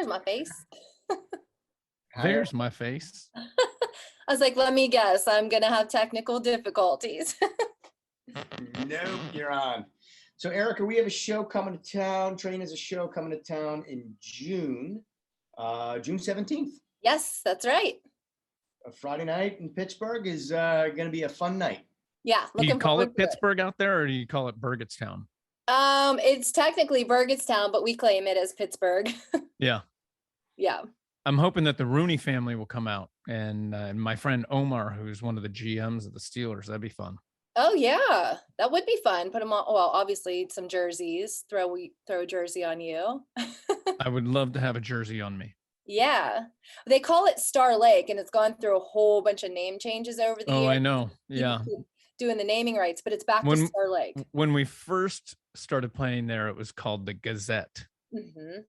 There's my face. There's my face. I was like, let me guess. I'm going to have technical difficulties. Nope, you're on. So, Erika, we have a show coming to town. Train has a show coming to town in June 17th. Yes, that's right. A Friday night in Pittsburgh is going to be a fun night. Yeah. Do you call it Pittsburgh out there, or do you call it Burgettstown? It's technically Burgettstown, but we claim it as Pittsburgh. Yeah. Yeah. I'm hoping that the Rooney family will come out, and my friend Omar, who's one of the GMs of the Steelers. That'd be fun. Oh yeah, that would be fun. Put them on. Well, obviously some jerseys. Throw a jersey on you. I would love to have a jersey on me. Yeah, they call it Star Lake, and it's gone through a whole bunch of name changes over the years. Oh, I know. Yeah, doing the naming rights, but it's back to Star Lake. When we first started playing there, it was called the Gazette. Mm-hmm.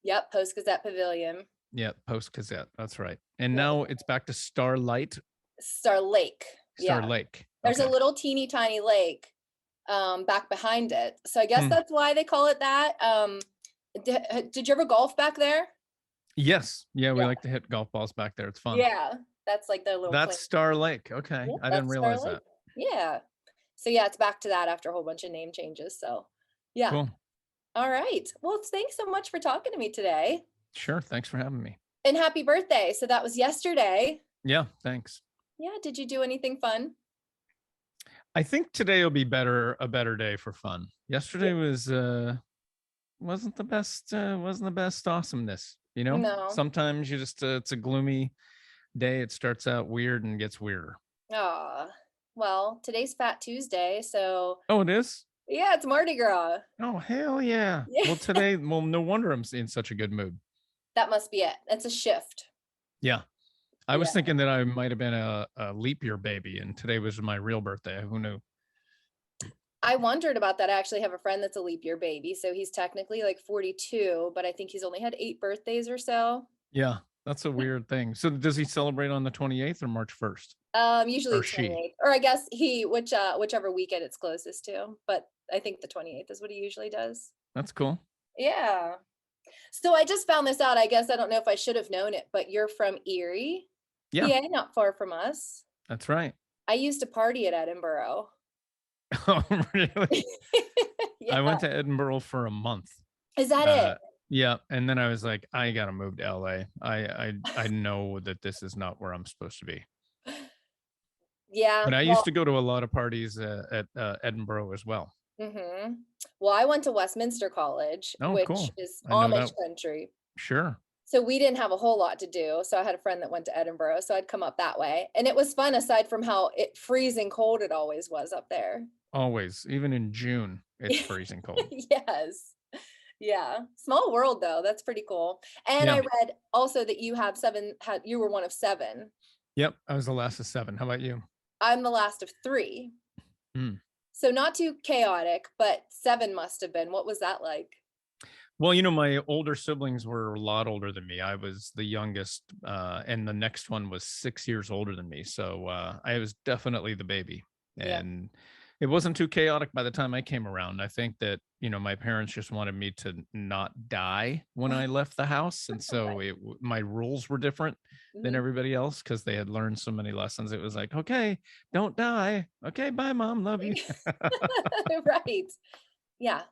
Yep, Post Gazette Pavilion. Yeah, Post Gazette. That's right. And now it's back to Starlight. Star Lake. Star Lake. There's a little teeny tiny lake back behind it. So I guess that's why they call it that. Did you ever golf back there? Yes. Yeah, we like to hit golf balls back there. It's fun. Yeah. That's like their little That's Star Lake. Okay. Yep, I didn't realize that. Yeah. So yeah, it's back to that after a whole bunch of name changes. So yeah. Cool. All right. Well, thanks so much for talking to me today. Sure. Thanks for having me. And happy birthday. So that was yesterday. Yeah, thanks. Yeah. Did you do anything fun? I think today will be a better day for fun. Yesterday wasn't the best awesomeness, you know? No. Sometimes you just it's a gloomy day. It starts out weird and gets weirder. Well, today's Fat Tuesday, so Oh, it is? Yeah, it's Mardi Gras. Oh, hell yeah. Well, no wonder I'm in such a good mood. That must be it. It's a shift. Yeah. I was thinking that I might have been a leap year baby, and today was my real birthday. Who knew? I wondered about that. I actually have a friend that's a leap year baby. So he's technically like 42, but I think he's only had 8 birthdays or so. Yeah, that's a weird thing. So does he celebrate on the 28th or March 1st? Usually 28th. Or I guess whichever weekend it's closest to. But I think the 28th is what he usually does. That's cool. Yeah. So I just found this out. I guess I don't know if I should have known it, but you're from Erie. Yeah. PA, not far from us. That's right. I used to party at Edinburgh. Oh, really? Yeah. I went to Edinburgh for a month. Is that it? Yeah. And then I was like, I got to move to LA. I know that this is not where I'm supposed to be. Yeah. But I used to go to a lot of parties at Edinburgh as well. Mm-hmm. Well, I went to Westminster College, which is Amish country. Sure. So we didn't have a whole lot to do. So I had a friend that went to Edinburgh. So I'd come up that way. And it was fun, aside from how freezing cold it always was up there. Always. Even in June, it's freezing cold. Yes. Yeah. Small world, though. That's pretty cool. And I read also that you were one of 7. Yep. I was the last of 7. How about you? I'm the last of 3. So not too chaotic, but 7 must have been. What was that like? Well, my older siblings were a lot older than me. I was the youngest, and the next one was 6 years older than me. So I was definitely the baby. And it wasn't too chaotic by the time I came around. I think that, my parents just wanted me to not die when I left the house. And so my rules were different than everybody else because they had learned so many lessons. It was like, okay, don't die. Okay, bye, Mom. Love you. Right. Yeah.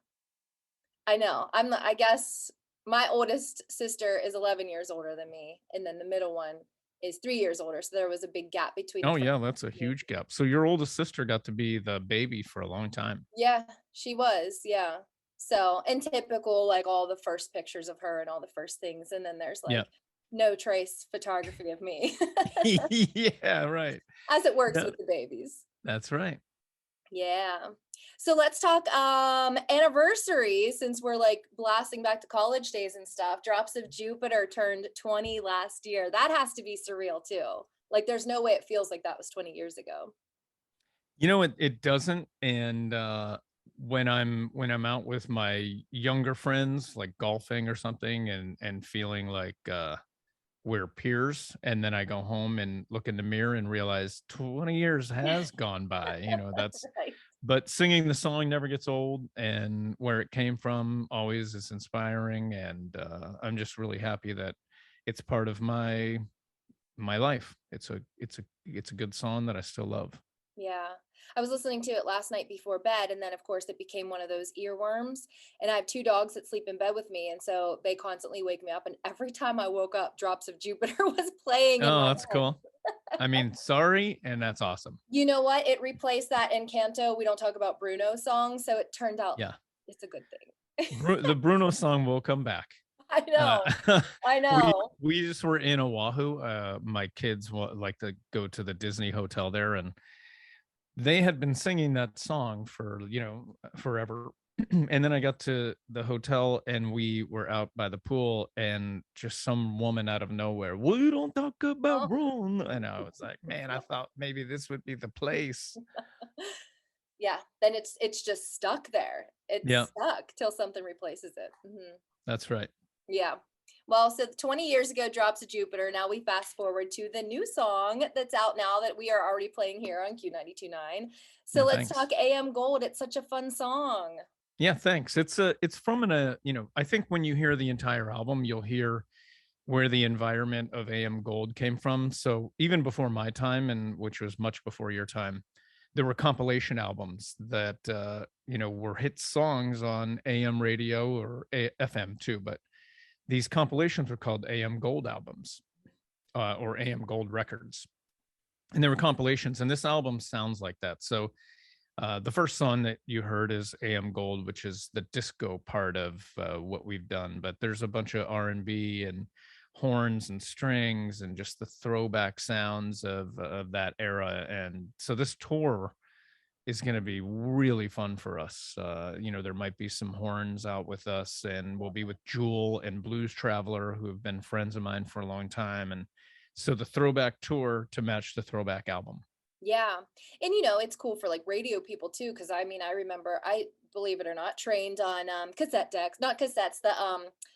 I know. I guess my oldest sister is 11 years older than me. And then the middle one is 3 years older. So there was a big gap between. Oh, yeah. That's a huge gap. So your oldest sister got to be the baby for a long time. Yeah, she was. Yeah. So, and typical, like all the first pictures of her and all the first things. And then there's like no trace photography of me. Yeah, right. As it works with the babies. That's right. Yeah. So let's talk anniversary, since we're like blasting back to college days and stuff. Drops of Jupiter turned 20 last year. That has to be surreal too. Like there's no way it feels like that was 20 years ago. It doesn't. And when I'm out with my younger friends, like golfing or something, and feeling like we're peers, and then I go home and look in the mirror and realize 20 years has gone by. That's right. but singing the song never gets old, and where it came from always is inspiring. And I'm just really happy that it's part of my life. It's a good song that I still love. Yeah. I was listening to it last night before bed, and then of course it became one of those earworms. And I have two dogs that sleep in bed with me, and so they constantly wake me up. And every time I woke up, Drops of Jupiter was playing in Oh, my that's head. cool. I mean, sorry, and that's awesome. You know what? It replaced that Encanto We Don't Talk About Bruno song, so it turned out Yeah. it's a good thing. The Bruno song will come back. I know. I we know. we just were in Oahu. My kids like to go to the Disney hotel there, and they had been singing that song for forever. And then I got to the hotel and we were out by the pool, and just some woman out of nowhere, we don't talk about Oh. Bruno. And I was like, man, I thought maybe this would be the place. Yeah, then it's just stuck there. Yeah, It's stuck till something replaces it. that's right. Yeah. Well, so 20 years ago, Drops of Jupiter. Now we fast forward to the new song that's out now that we are already playing here on Q92.9. So Yeah, let's thanks. talk AM Gold. It's such a fun song. Yeah, thanks. It's from I think when you hear the entire album, you'll hear where the environment of AM Gold came from. So even before my time, and which was much before your time, there were compilation albums that were hit songs on AM radio or FM too, but these compilations were called AM Gold albums, or AM Gold records. And there were compilations, and this album sounds like that. So the first song that you heard is AM Gold, which is the disco part of what we've done. But there's a bunch of R&B and horns and strings and just the throwback sounds of that era. And so this tour is going to be really fun for us. There might be some horns out with us, and we'll be with Jewel and Blues Traveler, who have been friends of mine for a long time. And so the throwback tour to match the throwback album. Yeah. And it's cool for like radio people too, because I mean, I remember I believe it or not, trained on cassette decks, not cassettes, the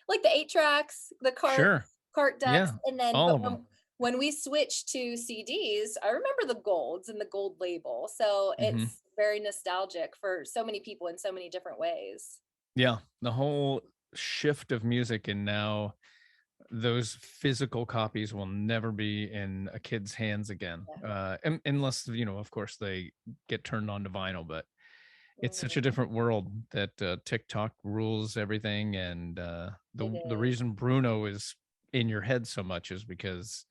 like the 8 tracks, the Sure. cart decks. Yeah. And then All but of them. when we switched to CDs, I remember the golds and the gold label. So Mm-hmm. it's very nostalgic for so many people in so many different ways. Yeah, the whole shift of music, and now those physical copies will never be in a kid's hands again, unless of course they get turned on to vinyl. But it's such a different world that TikTok rules everything, and the reason Bruno is in your head so much is because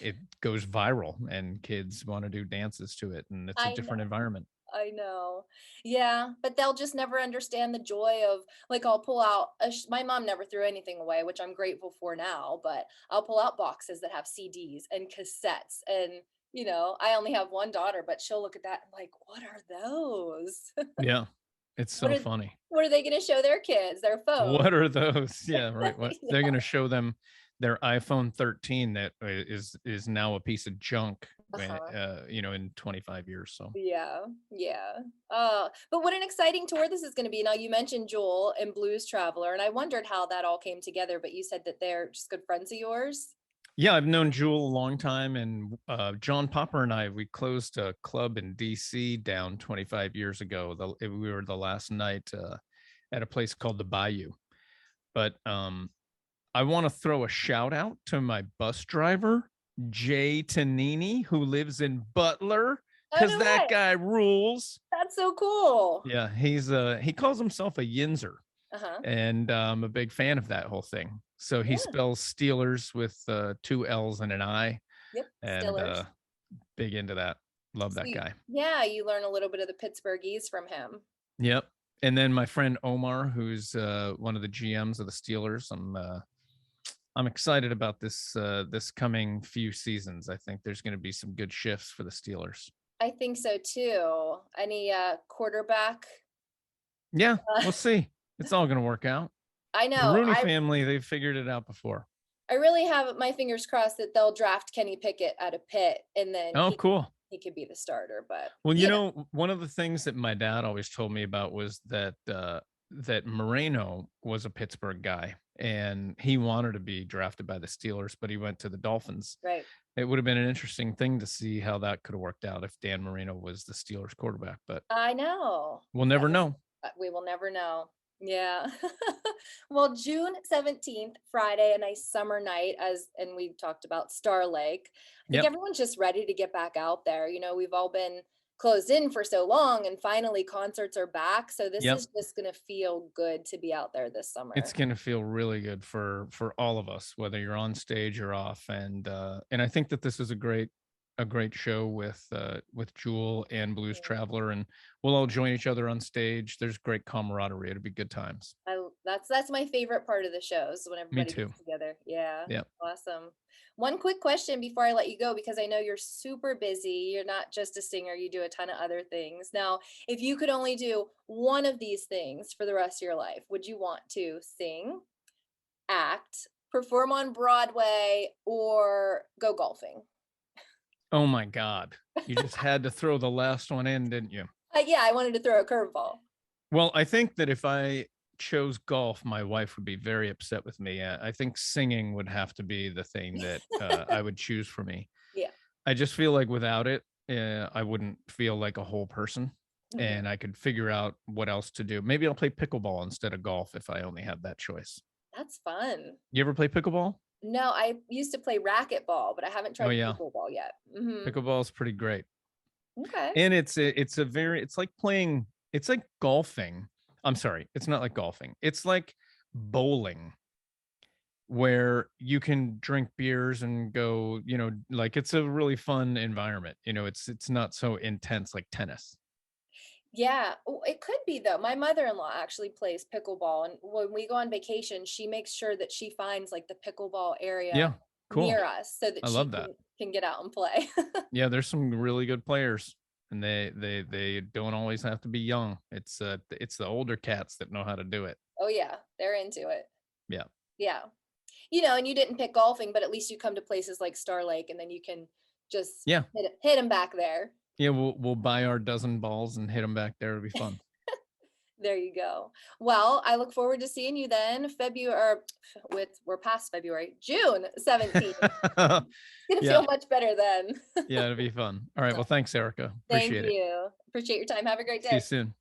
it goes viral and kids want to do dances to it, and it's a different environment. I know. Yeah, but they'll just never understand the joy of like I'll pull out my mom never threw anything away, which I'm grateful for now, but I'll pull out boxes that have CDs and cassettes and I only have one daughter, but she'll look at that and like, what are those? Yeah, it's so funny. What are they going to show their kids? Their phone? What are those? Yeah, right. What Yeah. they're going to show them their iPhone 13 that is now a piece of junk, in 25 years. So Yeah. But what an exciting tour this is going to be. Now you mentioned Joel and Blues Traveler, and I wondered how that all came together, but you said that they're just good friends of yours. yeah, I've known Jewel a long time, and John Popper and we closed a club in DC down 25 years ago. We were the last night at a place called the Bayou. But I want to throw a shout out to my bus driver, Jay Tanini, who lives in Butler, because no that way. guy rules. That's so cool. Yeah, he calls himself a Yinzer, and I'm a big fan of that whole thing. So he spells Steelers with 2 L's and an I. Yep, and Steelers. big into that. Love that guy. Yeah, you learn a little bit of the Pittsburghese from him. Yep. And then my friend Omar, who's one of the GMs of the Steelers. I'm excited about this coming few seasons. I think there's going to be some good shifts for the Steelers. I think so too. Any quarterback? Yeah, we'll see. It's all going to work out. I know. The Rooney family, they've figured it out before. I really have my fingers crossed that they'll draft Kenny Pickett out of Pitt, and then cool. He could be the starter. But well, one of the things that my dad always told me about was that that Moreno was a Pittsburgh guy, and he wanted to be drafted by the Steelers, but he went to the Dolphins. Right. It would have been an interesting thing to see how that could have worked out if Dan Marino was the Steelers quarterback, but I know. we'll never know. We will never know. Yeah. Well, June 17th, Friday, a nice summer night, and we talked about Star Lake. I think Yep. everyone's just ready to get back out there. We've all been closed in for so long, and finally concerts are back. So this Yep. is just going to feel good to be out there this summer. It's going to feel really good for all of us, whether you're on stage or off. And I think that this is a great show with Jewel and Blues Traveler, and we'll all join each other on stage. There's great camaraderie. It'll be good times. That's my favorite part of the shows, when everybody gets together. Yeah. Yeah. Awesome. One quick question before I let you go, because I know you're super busy. You're not just a singer, you do a ton of other things. Now, if you could only do one of these things for the rest of your life, would you want to sing, act, perform on Broadway, or go golfing? Oh my God. You just had to throw the last one in, didn't you? Yeah, I wanted to throw a curveball. Well, I think that if I chose golf, my wife would be very upset with me. I think singing would have to be the thing that I would choose for me. Yeah. I just feel like without it, I wouldn't feel like a whole person, and I could figure out what else to do. Maybe I'll play pickleball instead of golf if I only had that choice. That's fun. You ever play pickleball? No, I used to play racquetball, but I haven't tried pickleball yet. Pickleball is pretty great. Okay. And it's like golfing. I'm sorry, it's not like golfing. It's like bowling, where you can drink beers and go, like it's a really fun environment. It's not so intense like tennis. Yeah, it could be though. My mother-in-law actually plays pickleball, and when we go on vacation, she makes sure that she finds like the pickleball area Cool. near us so that I love that. can get out and play. Yeah, there's some really good players, and they don't always have to be young. It's the older cats that know how to do it. Oh yeah, they're into it. Yeah. Yeah. And you didn't pick golfing, but at least you come to places like Star Lake, and then you can just hit them back there. Yeah, we'll buy our dozen balls and hit them back there. It'll be fun. There you go. Well, I look forward to seeing you then. We're past February, June 17th. It's gonna feel much better then. Yeah, it'll be fun. All right. Well, thanks, Erika. Appreciate it. Thank you. Appreciate your time. Have a great day. See you soon.